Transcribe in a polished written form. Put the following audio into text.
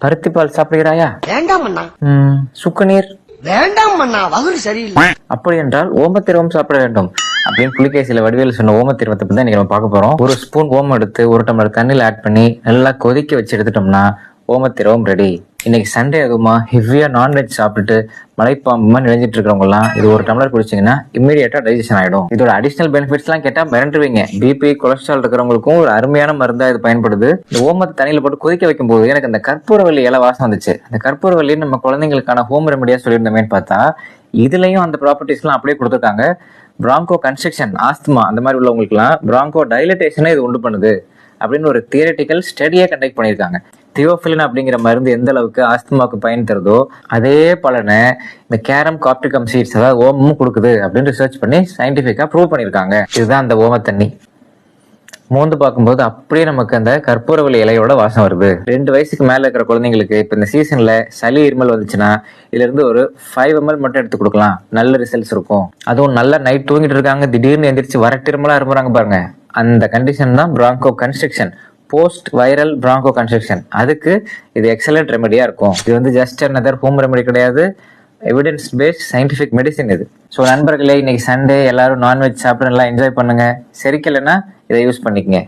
பருத்தி பால் சாப்பிடுகிறாயா? வேண்டாம் அண்ணா. சுக்குநீர்? வேண்டாம் அண்ணா, வகுறு சரியில்லை. அப்படி என்றால் ஓமத்திரவம் சாப்பிட வேண்டும் அப்படின்னு புலிகேசியில வடிவேல் சொன்ன ஓமத்திரவத்தை பத்தி தான் இன்னைக்கு நம்ம பார்க்க போறோம். ஒரு ஸ்பூன் ஓமம் எடுத்து 1 டம்ளர் தண்ணியில் ஆட் பண்ணி நல்லா கொதிக்க வச்சு எடுத்துட்டோம்னா ஓமத்திரவம் ரெடி. இன்னைக்கு சண்டே அதுமா ஹெவியா நான்வெஜ் சாப்பிட்டுட்டு மலைப்பாம்புமா நினைஞ்சிட்டு இருக்கிறவங்க எல்லாம் இது 1 டம்ளர் குடிச்சிங்கன்னா இம்மீடியட்டா டைஜஷன் ஆயிடும். இதோட அடிஷனல் பெனிஃபிட்ஸ் எல்லாம் கேட்டா மிரண்டுவீங்க. பிபி கொலஸ்ட்ரால் இருக்கிறவங்களுக்கும் ஒரு அருமையான மருந்தா இது பயன்படுது. இந்த ஓமத்தை தண்ணியில போட்டு கொதிக்க வைக்கும் போது எனக்கு அந்த கற்பூரவல்லி இலை வாசம் வந்துச்சு. அந்த கற்பூரவல்லி நம்ம குழந்தைங்களுக்கான ஹோம் ரெமடியா சொல்லியிருந்தோமேன்னு பார்த்தா இதுலயும் அந்த ப்ராப்பர்ட்டிஸ் எல்லாம் அப்படியே கொடுத்துருக்காங்க. பிராங்கோ கன்ஸ்ட்ரக்ஷன், ஆஸ்துமா அந்த மாதிரி உள்ளவங்களுக்கு எல்லாம் பிராங்கோ டைலட்டேஷனை இது உண்டு பண்ணுது அப்படின்னு ஒரு தியரட்டிக்கல் ஸ்டடியா கண்டக்ட் பண்ணியிருக்காங்க. தியோஃபிலின் அப்படிங்கிற மருந்து எந்த அளவுக்கு ஆஸ்துமாவுக்கு பயன் தருதோ அதே பலனை இந்த கேரம் காப்டிகம் சீட்ஸ் அதாவது ஓமமும் கொடுக்குது அப்படின்னு ரிசர்ச் பண்ணி சயின்டிஃபிக்கா ப்ரூவ் பண்ணியிருக்காங்க. இதுதான் அந்த ஓம தண்ணி. மோந்து பார்க்கும்போது அப்படியே நமக்கு அந்த கற்பூரவல்லி இலையோட வாசம் வருது. 2 வயசுக்கு மேல இருக்கிற குழந்தைங்களுக்கு இப்ப இந்த சீசன்ல சளி இருமல் வந்துச்சுன்னா இதுல இருந்து ஒரு 5 ml மட்டும் எடுத்து கொடுக்கலாம். நல்ல ரிசல்ட்ஸ் இருக்கும். அதுவும் நல்லா நைட் தூங்கிட்டு இருக்காங்க, திடீர்னு எந்திரிச்சு வரட்டிருமலா இருமுறாங்க பாருங்க, அந்த கண்டிஷன் தான் Franco construction, post viral Franco construction. அதுக்கு இது எக்ஸலண்ட் ரெமடியா இருக்கும். இது வந்து ஜஸ்ட் another ஹோம் ரெமடி கிடையாது, எவிடன்ஸ் பேஸ்ட் சயின்டிபிக் மெடிசின் இது. ஸோ நண்பர்களே, இன்னைக்கு சண்டே எல்லாரும் நான்வெஜ் சாப்பிட்டு நல்லா என்ஜாய் பண்ணுங்க. செரிக்கலைன்னா இதை யூஸ் பண்ணிக்கங்க.